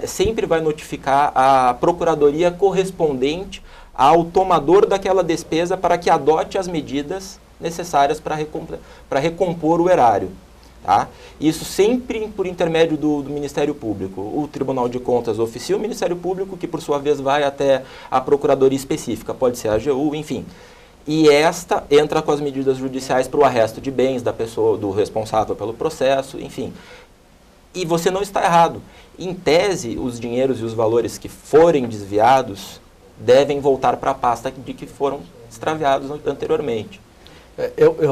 sempre vai notificar a procuradoria correspondente ao tomador daquela despesa para que adote as medidas necessárias para recompor o erário. Tá? Isso sempre por intermédio do Ministério Público. O Tribunal de Contas oficia o Ministério Público, que por sua vez vai até a Procuradoria Específica, pode ser a AGU, enfim. E esta entra com as medidas judiciais para o arresto de bens da pessoa, do responsável pelo processo, enfim. E você não está errado. Em tese, os dinheiros e os valores que forem desviados devem voltar para a pasta de que foram extraviados anteriormente.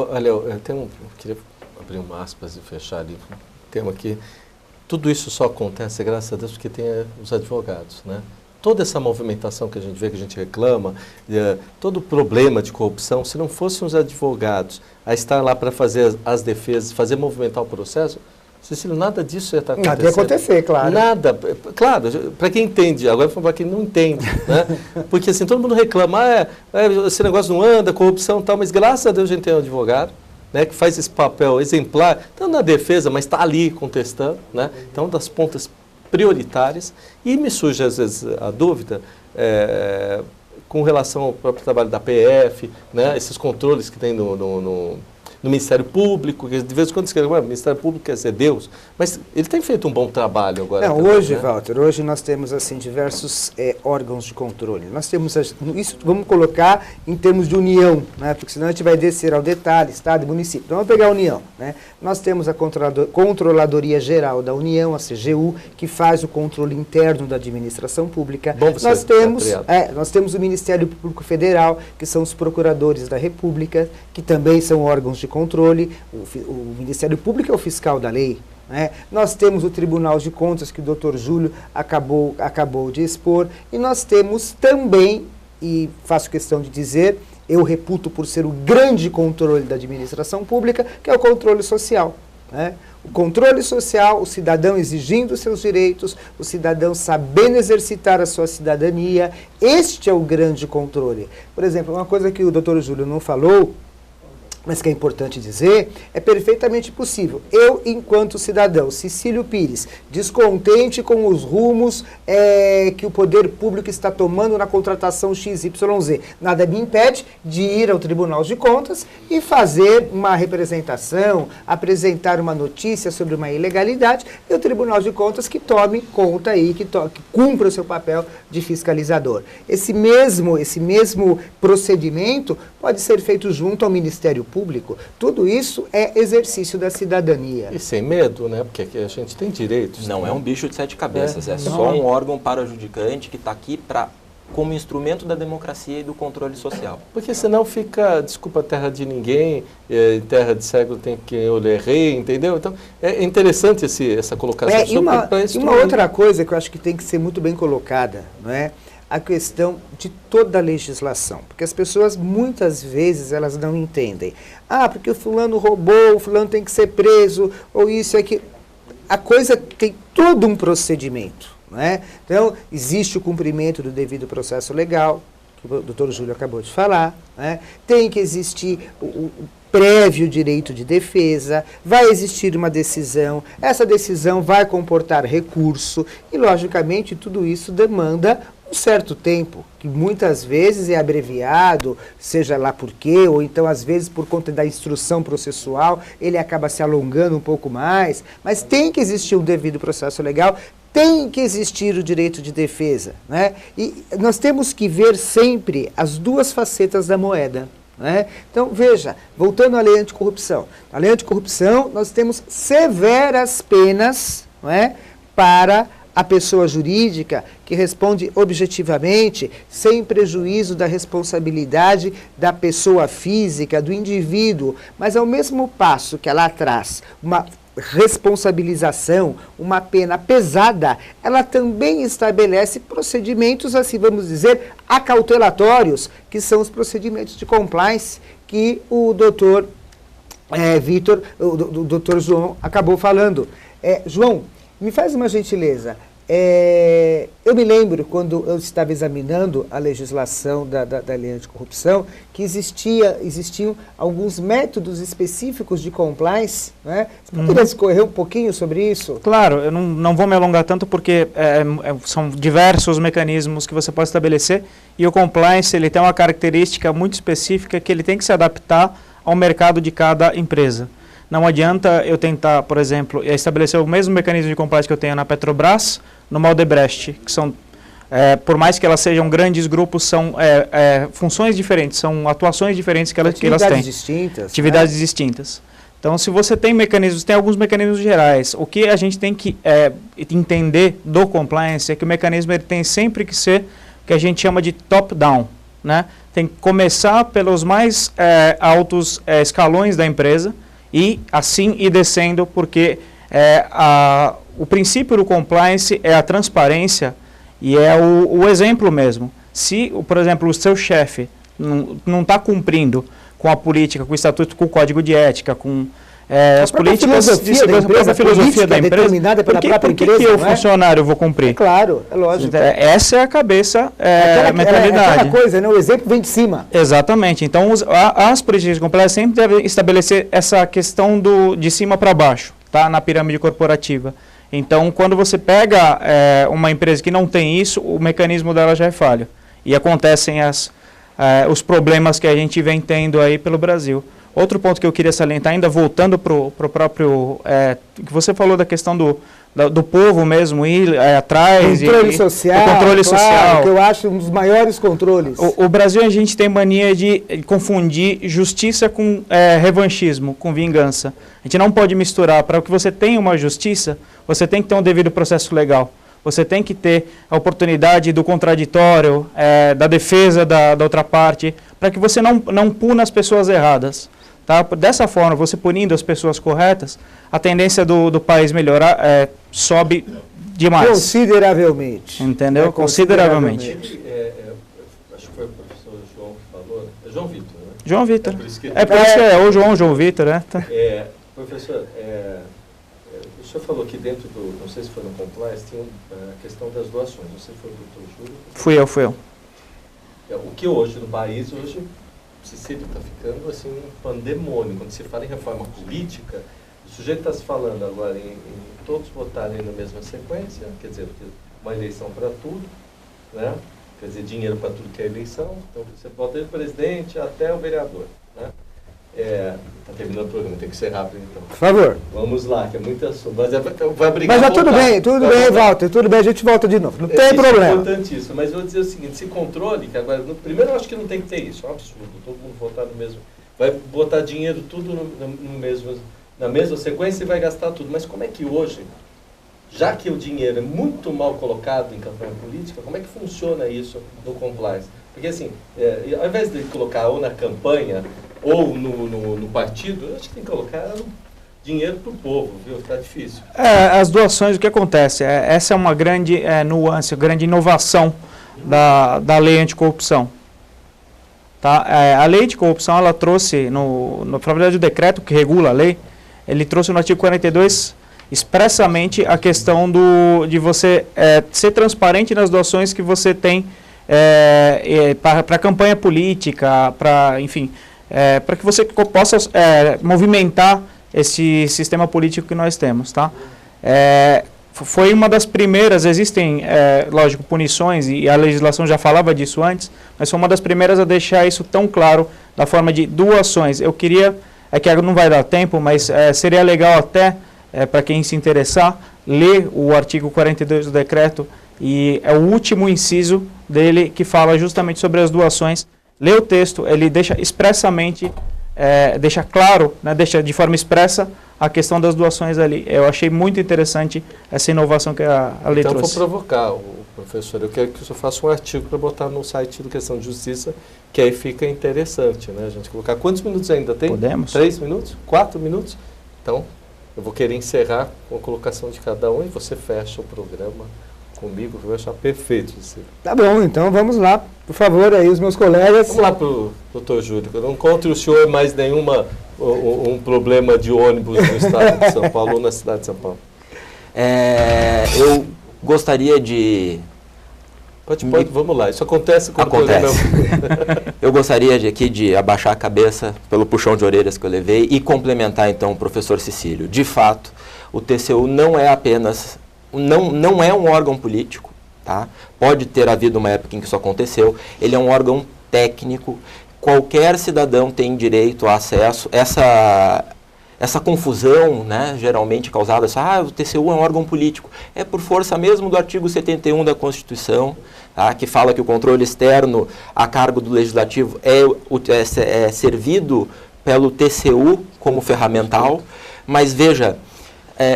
Olha, eu queria abrir uma aspas e fechar ali um tema aqui. Tudo isso só acontece, graças a Deus, porque tem os advogados, né? Toda essa movimentação que a gente vê, que a gente reclama, todo o problema de corrupção, se não fossem os advogados a estar lá para fazer as defesas, fazer movimentar o processo, Cecílio, nada disso ia estar acontecendo. Nada ia acontecer, claro. Nada. Claro, para quem entende, agora para quem não entende, né? Porque assim, todo mundo reclama, esse negócio não anda, corrupção e tal, mas graças a Deus a gente tem um advogado, né, que faz esse papel exemplar, tanto na defesa, mas está ali contestando, né? Então, das pontas prioritárias. E me surge, às vezes, a dúvida com relação ao próprio trabalho da PF, né, esses controles que tem no Ministério Público, que de vez em quando se o Ministério Público quer ser Deus, mas ele tem feito um bom trabalho agora. Não, também, hoje, né? Walter, hoje nós temos assim diversos órgãos de controle. Nós temos, isso vamos colocar em termos de União, né? Porque senão a gente vai descer ao detalhe, Estado e município. Então vamos pegar a União, né? Nós temos a Controladoria Geral da União, a CGU, que faz o controle interno da administração pública. Bom você nós temos o Ministério Público Federal, que são os procuradores da República, que também são órgãos de controle. O Ministério Público é o fiscal da lei, né? Nós temos o Tribunal de Contas, que o Dr. Júlio acabou de expor, e nós temos também, e faço questão de dizer, eu reputo por ser o grande controle da administração pública, que é o controle social, né? O controle social, o cidadão exigindo seus direitos, o cidadão sabendo exercitar a sua cidadania, este é o grande controle. Por exemplo, uma coisa que o Dr. Júlio não falou, mas que é importante dizer, é perfeitamente possível. Eu, enquanto cidadão, Cecílio Pires, descontente com os rumos que o poder público está tomando na contratação XYZ, nada me impede de ir ao Tribunal de Contas e fazer uma representação, apresentar uma notícia sobre uma ilegalidade, e o Tribunal de Contas que tome conta aí, que cumpra o seu papel de fiscalizador. Esse mesmo procedimento pode ser feito junto ao Ministério Público. Tudo isso é exercício da cidadania. E sem medo, né? Porque aqui a gente tem direitos. Não é um bicho de 7 cabeças, é só um órgão parajudicante que está aqui como instrumento da democracia e do controle social. Porque senão fica, desculpa, terra de ninguém, terra de cego tem que olhar rei, entendeu? Então, é interessante essa colocação. E uma outra coisa que eu acho que tem que ser muito bem colocada, não é? A questão de toda a legislação, porque as pessoas muitas vezes elas não entendem. Porque o fulano roubou, o fulano tem que ser preso, ou isso e aquilo. A coisa tem todo um procedimento, não é? Então, existe o cumprimento do devido processo legal, que o Dr. Júlio acabou de falar, né? Tem que existir prévio direito de defesa, vai existir uma decisão, essa decisão vai comportar recurso e, logicamente, tudo isso demanda um certo tempo, que muitas vezes é abreviado, seja lá por quê, ou então às vezes por conta da instrução processual, ele acaba se alongando um pouco mais, mas tem que existir um devido processo legal, tem que existir o direito de defesa, né? E nós temos que ver sempre as duas facetas da moeda. Né? Então, veja, voltando à lei anticorrupção. Na lei anticorrupção, nós temos severas penas, não é, para a pessoa jurídica que responde objetivamente, sem prejuízo da responsabilidade da pessoa física, do indivíduo, mas ao mesmo passo que ela traz uma responsabilização, uma pena pesada, ela também estabelece procedimentos, assim vamos dizer, acautelatórios, que são os procedimentos de compliance que o doutor o doutor João acabou falando. João, me faz uma gentileza. Eu me lembro, quando eu estava examinando a legislação da lei anticorrupção, que existiam alguns métodos específicos de compliance, né? Você poderia discorrer um pouquinho sobre isso? Claro, eu não vou me alongar tanto porque são diversos mecanismos que você pode estabelecer e o compliance ele tem uma característica muito específica que ele tem que se adaptar ao mercado de cada empresa. Não adianta eu tentar, por exemplo, estabelecer o mesmo mecanismo de compliance que eu tenho na Petrobras, no Odebrecht, que são, por mais que elas sejam grandes grupos, são funções diferentes, são atuações diferentes que elas têm. Atividades distintas. Atividades distintas. Então, se você tem mecanismos, tem alguns mecanismos gerais. O que a gente tem que entender do compliance é que o mecanismo ele tem sempre que ser o que a gente chama de top-down, né? Tem que começar pelos mais altos escalões da empresa, e assim ir descendo, porque o princípio do compliance é a transparência e é o exemplo mesmo. Se, por exemplo, o seu chefe não está cumprindo com a política, com o estatuto, com o código de ética, com as políticas de segurança, a própria filosofia da empresa, por que o funcionário vou cumprir? É claro, é lógico. Essa é a cabeça, a mentalidade. Aquela coisa, né? O exemplo vem de cima. Exatamente. Então, as políticas de compliance sempre devem estabelecer essa questão de cima para baixo, tá? Na pirâmide corporativa. Então, quando você pega uma empresa que não tem isso, o mecanismo dela já é falho. E acontecem os problemas que a gente vem tendo aí pelo Brasil. Outro ponto que eu queria salientar, ainda voltando para o próprio, que você falou da questão do povo mesmo, ir atrás. Controle social. O controle social. Que eu acho um dos maiores controles. O Brasil, a gente tem mania de confundir justiça com revanchismo, com vingança. A gente não pode misturar. Para que você tenha uma justiça, você tem que ter um devido processo legal. Você tem que ter a oportunidade do contraditório, da defesa da outra parte, para que você não puna as pessoas erradas. Tá? Dessa forma, você punindo as pessoas corretas, a tendência do país melhorar sobe demais. Consideravelmente. Entendeu? Consideravelmente. Acho que foi o professor João que falou, é João Vitor, né? João Vitor. Por isso que é o João Vitor, né? Tá. Professor, o senhor falou que dentro do, não sei se foi no compliance, tinha a questão das doações. Você foi o doutor Júlio? Fui eu. O que hoje no país, o Cecílio está ficando assim um pandemônio. Quando se fala em reforma política, o sujeito está se falando agora em todos votarem na mesma sequência, quer dizer, uma eleição para tudo, né? Quer dizer, dinheiro para tudo que é eleição. Então, você vota do presidente até o vereador, né? Está terminando o programa, tem que ser rápido então. Por favor. Vamos lá, que é muito assunto. Vai brigar. Mas tudo bem, Walter, tudo bem, a gente volta de novo. Não tem problema. É importantíssimo, mas eu vou dizer o seguinte, esse controle, que agora, primeiro eu acho que não tem que ter isso, é um absurdo, todo mundo votar no mesmo, vai botar dinheiro tudo na mesma sequência e vai gastar tudo. Mas como é que hoje, já que o dinheiro é muito mal colocado em campanha política, como é que funciona isso no compliance? Porque assim, ao invés de colocar ou na campanha ou no partido, eu acho que tem que colocar dinheiro para o povo, viu? Está difícil. As doações, o que acontece? Essa é uma grande nuance, grande inovação da lei anticorrupção. Tá? A lei anticorrupção, ela trouxe, na verdade, o decreto que regula a lei, ele trouxe no artigo 42 expressamente a questão de você ser transparente nas doações que você tem para campanha política, para, enfim, para que você possa movimentar esse sistema político que nós temos, tá? Foi uma das primeiras, existem, lógico, punições, e a legislação já falava disso antes, mas foi uma das primeiras a deixar isso tão claro, da forma de doações. Eu queria, que não vai dar tempo, mas seria legal até, para quem se interessar, ler o artigo 42 do decreto, e é o último inciso dele que fala justamente sobre as doações. Lê o texto, ele deixa expressamente, deixa claro, né, deixa de forma expressa a questão das doações ali. Eu achei muito interessante essa inovação que a lei trouxe. Então, vou provocar o professor. Eu quero que o senhor faça um artigo para botar no site do Questão de Justiça, que aí fica interessante, né? A gente colocar. Quantos minutos ainda tem? Podemos. 3 minutos? 4 minutos? Então, eu vou querer encerrar com a colocação de cada um e você fecha o programa comigo, que eu vou achar perfeito. Tá bom, então vamos lá, por favor, aí os meus colegas. Vamos lá para o doutor Júlio, que eu não encontro o senhor mais um problema de ônibus no estado de São Paulo ou na cidade de São Paulo. Eu gostaria de... Pode, vamos lá, isso acontece com o programa. Eu gostaria aqui de abaixar a cabeça pelo puxão de orelhas que eu levei e complementar então o professor Cecílio. De fato, o TCU não é apenas... Não é um órgão político, tá? Pode ter havido uma época em que isso aconteceu. Ele é um órgão técnico. Qualquer cidadão tem direito a acesso. Essa confusão, né, geralmente causada, o TCU é um órgão político. É por força mesmo do artigo 71 da Constituição, tá, que fala que o controle externo a cargo do Legislativo é servido pelo TCU como ferramental. Mas veja...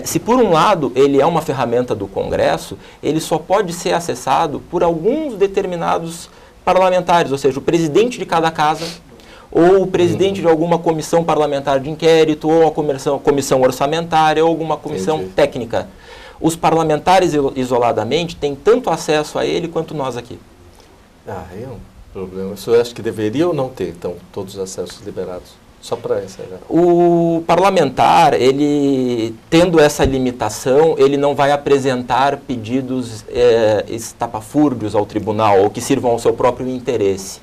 se por um lado ele é uma ferramenta do Congresso, ele só pode ser acessado por alguns determinados parlamentares, ou seja, o presidente de cada casa, ou o presidente de alguma comissão parlamentar de inquérito, ou a comissão orçamentária, ou alguma comissão técnica. Os parlamentares isoladamente têm tanto acesso a ele quanto nós aqui. É um problema. O senhor acha que deveria ou não ter, então, todos os acessos liberados? Só para encerrar. O parlamentar, ele tendo essa limitação, ele não vai apresentar pedidos estapafúrdios ao tribunal ou que sirvam ao seu próprio interesse.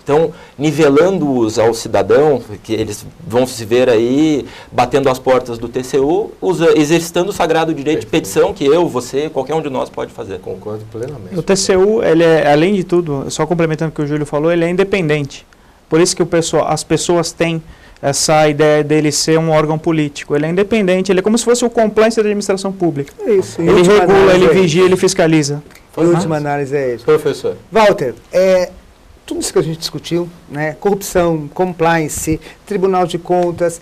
Então, nivelando-os ao cidadão, que eles vão se ver aí batendo as portas do TCU, exercitando o sagrado direito de petição que eu, você, qualquer um de nós pode fazer. Concordo plenamente. O TCU, ele além de tudo, só complementando o que o Júlio falou, ele é independente. Por isso que as pessoas têm essa ideia dele ser um órgão político. Ele é independente, ele é como se fosse o compliance da administração pública. É isso. Ele regula, ele vigia, ele fiscaliza. A última análise é isso. Professor. Walter, tudo isso que a gente discutiu, né, corrupção, compliance, Tribunal de Contas,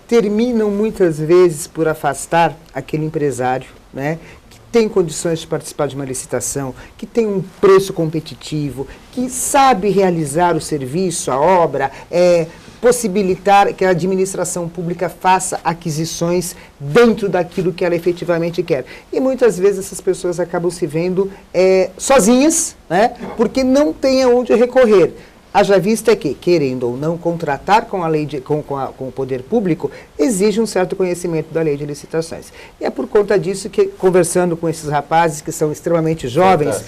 terminam muitas vezes por afastar aquele empresário, né, tem condições de participar de uma licitação, que tem um preço competitivo, que sabe realizar o serviço, a obra, possibilitar que a administração pública faça aquisições dentro daquilo que ela efetivamente quer. E muitas vezes essas pessoas acabam se vendo sozinhas, né, porque não tem aonde recorrer. Haja vista que, querendo ou não contratar com a lei com o poder público, exige um certo conhecimento da lei de licitações. E é por conta disso que, conversando com esses rapazes que são extremamente jovens,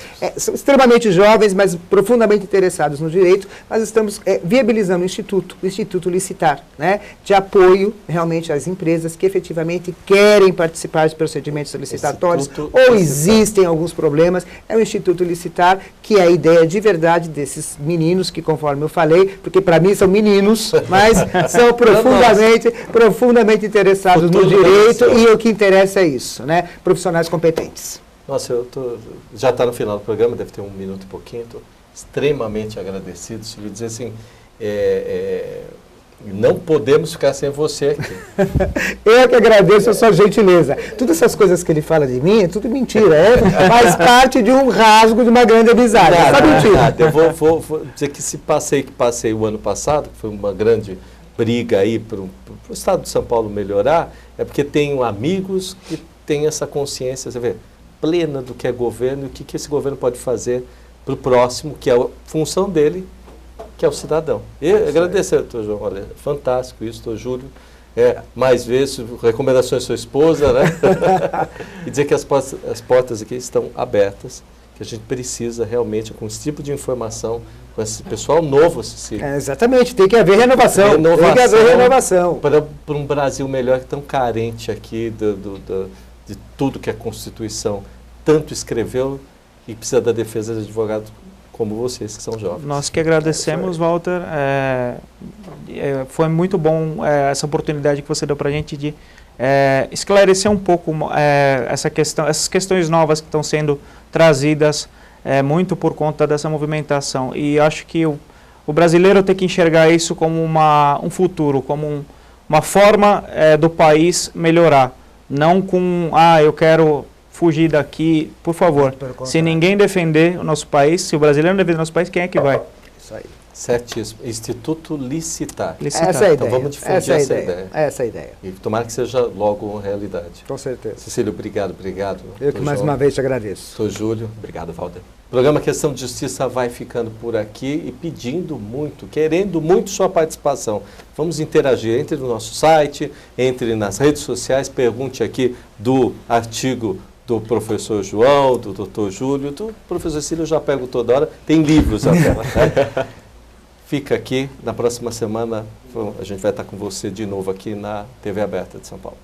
mas profundamente interessados no direito, nós estamos viabilizando o Instituto Licitar, né, de apoio realmente às empresas que efetivamente querem participar de procedimentos licitatórios, ou existem alguns problemas. É o Instituto Licitar, que é a ideia de verdade desses meninos que, conforme eu falei, porque para mim são meninos, mas são profundamente interessados no direito, e o que interessa é isso, né? Profissionais competentes. Nossa, já está no final do programa, deve ter 1 minuto e pouquinho, estou extremamente agradecido. Se eu dizer assim, não podemos ficar sem você aqui. Eu que agradeço a sua gentileza. Todas essas coisas que ele fala de mim é tudo mentira. Faz parte de um rasgo de uma grande amizade. Mentira. Eu vou dizer que esse passeio que passei o ano passado, que foi uma grande briga aí para o estado de São Paulo melhorar, é porque tenho amigos que têm essa consciência, você vê, plena do que é governo e o que esse governo pode fazer para o próximo, que é a função dele, que é o cidadão. E agradecer, doutor João, olha, fantástico isso, doutor Júlio, mais vezes, recomendações à sua esposa, né? E dizer que as portas aqui estão abertas que a gente precisa realmente, com esse tipo de informação, com esse pessoal novo, Cecília. Exatamente, tem que haver renovação. Tem que haver renovação. Para um Brasil melhor, tão carente aqui de tudo que a Constituição tanto escreveu e precisa da defesa de advogados como vocês, que são jovens. Nós que agradecemos, Walter. Foi muito bom essa oportunidade que você deu para a gente de esclarecer um pouco essas questões novas que estão sendo trazidas muito por conta dessa movimentação. E acho que o brasileiro tem que enxergar isso como um futuro, como uma forma do país melhorar. Não com, eu quero fugir daqui, por favor. Se ninguém defender o nosso país, se o brasileiro não defender o nosso país, quem é que vai? Isso aí. Certíssimo. Instituto Licitar. Essa é a ideia. Então vamos difundir essa ideia. Essa é a ideia. E tomara que seja logo uma realidade. Com certeza. Cecília, obrigado. Eu que mais uma vez te agradeço. Sou Júlio. Obrigado, Walter. O programa Questão de Justiça vai ficando por aqui e pedindo muito, querendo muito sua participação. Vamos interagir, entre no nosso site, entre nas redes sociais, pergunte aqui do artigo do professor João, do doutor Júlio, do professor Cecília, eu já pego toda hora, tem livros até. Fica aqui, na próxima semana a gente vai estar com você de novo aqui na TV Aberta de São Paulo.